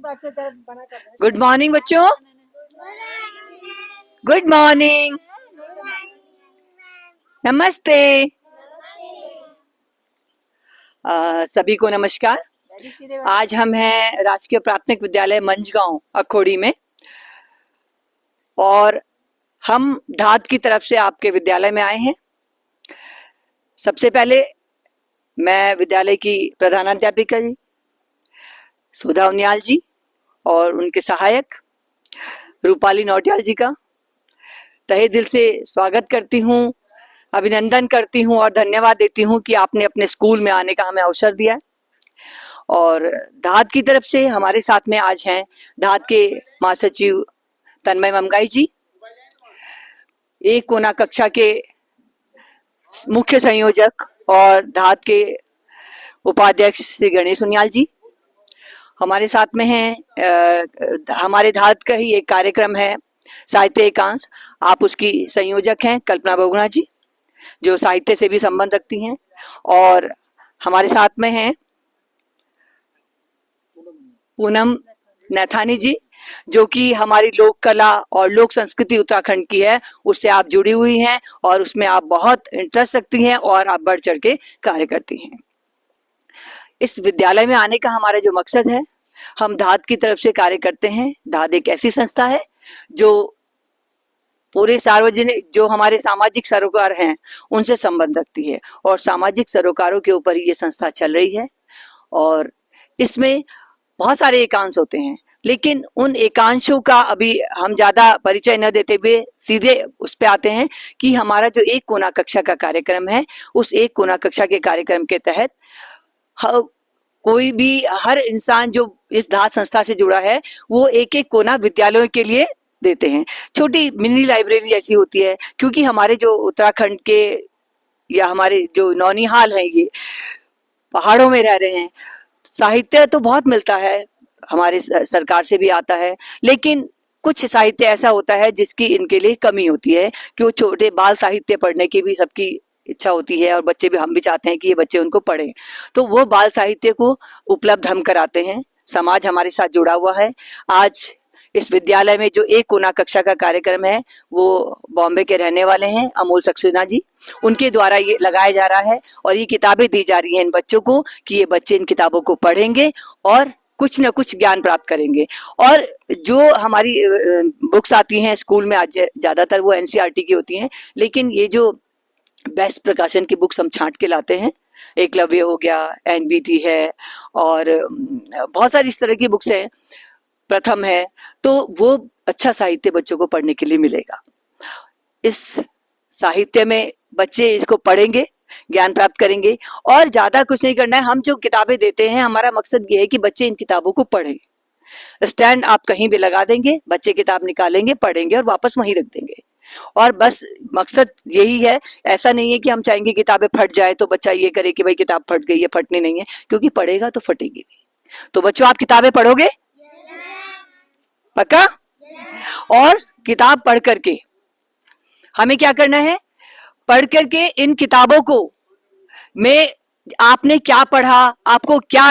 Good morning बच्चों, good morning, नमस्ते। सभी को नमस्कार। आज हम हैं राजकीय प्राथमिक विद्यालय मंझगांव अखोड़ी में और हम धात की तरफ से आपके विद्यालय में आए हैं। सबसे पहले मैं विद्यालय की प्रधानाध्यापिका जी सुधा उनियाल जी और उनके सहायक रूपाली नौटियाल जी का तहे दिल से स्वागत करती हूँ, अभिनंदन करती हूँ और धन्यवाद देती हूँ कि आपने अपने स्कूल में आने का हमें अवसर दिया है। और धात की तरफ से हमारे साथ में आज हैं धात के महासचिव तन्मय ममगाई जी, एक कोना कक्षा के मुख्य संयोजक और धात के उपाध्यक्ष श्री गणेश उनियाल जी हमारे साथ में हैं। हमारे धात का ही एक कार्यक्रम है साहित्य एकांश, आप उसकी संयोजक हैं कल्पना बहुगुणा जी जो साहित्य से भी संबंध रखती हैं। और हमारे साथ में हैं पूनम नैथानी जी जो कि हमारी लोक कला और लोक संस्कृति उत्तराखंड की है, उससे आप जुड़ी हुई हैं और उसमें आप बहुत इंटरेस्ट रखती हैं और आप बढ़ चढ़ के कार्य करती हैं। इस विद्यालय में आने का हमारा जो मकसद है, हम धात की तरफ से कार्य करते हैं। धात एक ऐसी संस्था है जो पूरे सार्वजनिक जो हमारे सामाजिक सरोकार हैं उनसे संबंध रखती है और सामाजिक सरोकारों के ऊपर ही ये संस्था चल रही है। और इसमें बहुत सारे एकांश होते हैं, लेकिन उन एकांशों का अभी हम ज्यादा परिचय न देते हुए सीधे उस पे आते हैं कि हमारा जो एक कोना कक्षा का कार्यक्रम है, उस एक कोना कक्षा के कार्यक्रम के तहत कोई भी हर इंसान जो इस धात संस्था से जुड़ा है वो एक एक कोना विद्यालयों के लिए देते हैं। छोटी मिनी लाइब्रेरी ऐसी होती है, क्योंकि हमारे जो उत्तराखंड के या हमारे जो नौनिहाल हैं ये पहाड़ों में रह रहे हैं, साहित्य तो बहुत मिलता है, हमारे सरकार से भी आता है, लेकिन कुछ साहित्य ऐसा होता है जिसकी इनके लिए कमी होती है कि वो छोटे बाल साहित्य पढ़ने की भी सबकी इच्छा होती है और बच्चे भी, हम भी चाहते हैं कि ये बच्चे उनको पढ़ें, तो वो बाल साहित्य को उपलब्ध हम कराते हैं। समाज हमारे साथ जुड़ा हुआ है। आज इस विद्यालय में जो एक कोना कक्षा का कार्यक्रम है वो बॉम्बे के रहने वाले हैं अमोल सक्सेना जी, उनके द्वारा ये लगाया जा रहा है और ये किताबें दी जा रही हैं इन बच्चों को कि ये बच्चे इन किताबों को पढ़ेंगे और कुछ न कुछ ज्ञान प्राप्त करेंगे। और जो हमारी बुक्स आती हैं स्कूल में आज ज्यादातर वो एनसीईआरटी की होती हैं, लेकिन ये जो बेस्ट प्रकाशन की बुक्स हम छांट के लाते हैं, एकलव्य हो गया, एनबीटी है और बहुत सारी इस तरह की बुक्स हैं, प्रथम है, तो वो अच्छा साहित्य बच्चों को पढ़ने के लिए मिलेगा। इस साहित्य में बच्चे इसको पढ़ेंगे, ज्ञान प्राप्त करेंगे और ज्यादा कुछ नहीं करना है। हम जो किताबें देते हैं हमारा मकसद ये है कि बच्चे इन किताबों को पढ़ें। स्टैंड आप कहीं भी लगा देंगे, बच्चे किताब निकालेंगे, पढ़ेंगे और वापस वहीं रख देंगे, और बस मकसद यही है। ऐसा नहीं है कि हम चाहेंगे किताबें फट जाए तो बच्चा ये करे कि भाई किताब फट गई है, फटनी नहीं है, क्योंकि पढ़ेगा तो फटेगी भी। तो बच्चों आप किताबें पढ़ोगे पक्का? और किताब पढ़ करके हमें क्या करना है, पढ़ करके इन किताबों को में आपने क्या पढ़ा, आपको क्या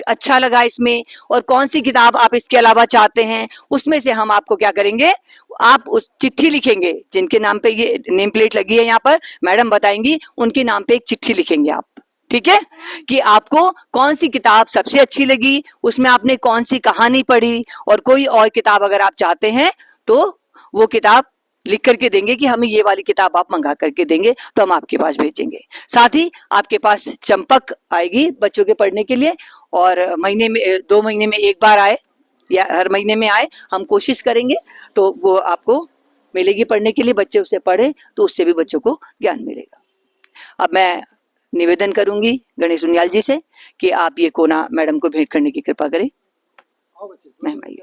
अच्छा लगा इसमें और कौन सी किताब आप इसके अलावा चाहते हैं, उसमें से हम आपको क्या करेंगे, आप उस चिट्ठी लिखेंगे जिनके नाम पे ये नेम प्लेट लगी है यहाँ पर, मैडम बताएंगी, उनके नाम पे एक चिट्ठी लिखेंगे आप, ठीक है, कि आपको कौन सी किताब सबसे अच्छी लगी, उसमें आपने कौन सी कहानी पढ़ी, और कोई और किताब अगर आप चाहते हैं तो वो किताब लिख करके देंगे कि हमें ये वाली किताब आप मंगा करके देंगे, तो हम आपके पास भेजेंगे। साथ ही आपके पास चंपक आएगी बच्चों के पढ़ने के लिए, और महीने में 2 महीने में एक बार आए या हर महीने में आए, हम कोशिश करेंगे तो वो आपको मिलेगी पढ़ने के लिए, बच्चे उसे पढ़े तो उससे भी बच्चों को ज्ञान मिलेगा। अब मैं निवेदन करूंगी गणेश उनियाल जी से कि आप ये कोना मैडम को भेंट करने की कृपा करें। मैम आइए,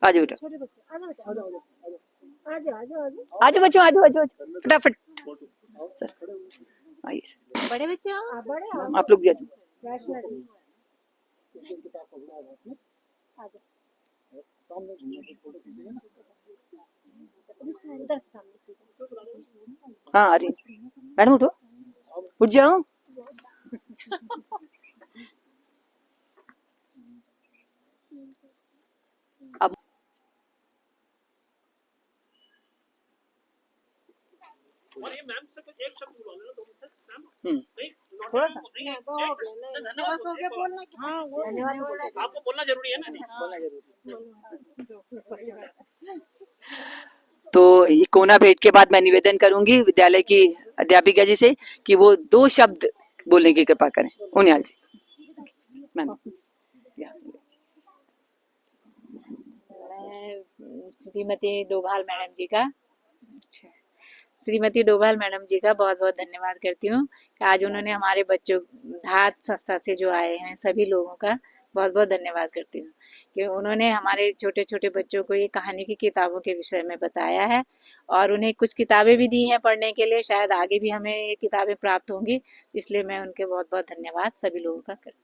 आज बेटा, आज बच्चों, आज फटाफट आइए, बड़े बच्चे आप लोग भी आज। हाँ आ रही मैडम, उठो, उठ जाओ। अब और ये मैम से कुछ एक शब्द बोलो ना तुम से मैम हम्म, नहीं थोड़ा सा नहीं हो गया धन्यवाद बस हो गया बोलना कि हाँ वो आपको बोलना जरूरी है ना बोलना जरूरी है। तो ये कोना भेंट के बाद मैं निवेदन करूंगी विद्यालय की अध्यापिका जी से कि वो 2 शब्द बोलने की कृपा करें। उनियाल जी मैम। मैं श्रीमती डोभाल मैडम जी का बहुत बहुत धन्यवाद करती हूँ कि आज उन्होंने हमारे बच्चों धात संस्था से जो आए हैं सभी लोगों का बहुत बहुत धन्यवाद करती हूँ कि उन्होंने हमारे छोटे छोटे बच्चों को ये कहानी की किताबों के विषय में बताया है और उन्हें कुछ किताबें भी दी हैं पढ़ने के लिए। शायद आगे भी हमें ये किताबें प्राप्त होंगी, इसलिए मैं उनके बहुत बहुत धन्यवाद सभी लोगों का करती हूँ।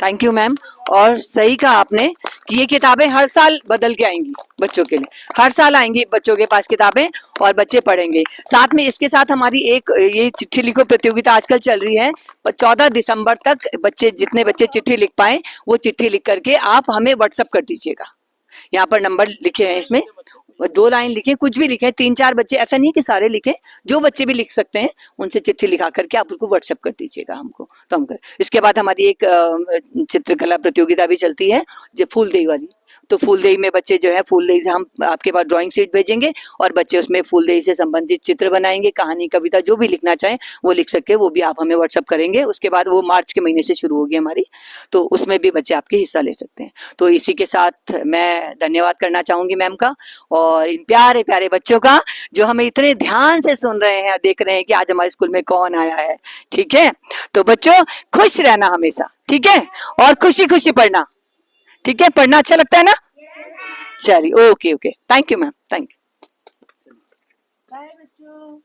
Thank you ma'am. और सही कहा आपने कि ये किताबें हर साल बदल के आएंगी बच्चों के लिए, हर साल आएंगी बच्चों के पास किताबें और बच्चे पढ़ेंगे। साथ में इसके साथ हमारी एक ये चिट्ठी लिखो प्रतियोगिता आजकल चल रही है। 14 दिसंबर तक बच्चे जितने बच्चे चिट्ठी लिख पाए वो चिट्ठी लिख करके आप हमें व्हाट्सएप कर दीजिएगा। यहाँ पर नंबर लिखे हैं, इसमें 2 लाइन लिखे, कुछ भी लिखे, 3-4 बच्चे, ऐसा नहीं कि सारे लिखे, जो बच्चे भी लिख सकते हैं उनसे चिट्ठी लिखा करके आप उसको व्हाट्सएप कर दीजिएगा हमको, तो हम कर। इसके बाद हमारी एक चित्रकला प्रतियोगिता भी चलती है जो फूलदेई वाली। तो फूलदेई में बच्चे जो है फूलदेई हम आपके पास ड्राइंग शीट भेजेंगे और बच्चे उसमें फूलदेई से संबंधित चित्र बनाएंगे, कहानी कविता जो भी लिखना चाहें वो लिख सकते हैं, वो भी आप हमें व्हाट्सएप करेंगे। उसके बाद वो मार्च के महीने से शुरू होगी हमारी, तो उसमें भी बच्चे आपके हिस्सा ले सकते हैं। तो इसी के साथ मैं धन्यवाद करना चाहूंगी मैम का और इन प्यारे प्यारे बच्चों का जो हमें इतने ध्यान से सुन रहे हैं, देख रहे हैं कि आज हमारे स्कूल में कौन आया है। ठीक है, तो बच्चों खुश रहना हमेशा, ठीक है, और खुशी खुशी पढ़ना, ठीक है, पढ़ना अच्छा लगता है ना? चलिए, okay okay, thank you ma'am, thank you. Bye बच्चों।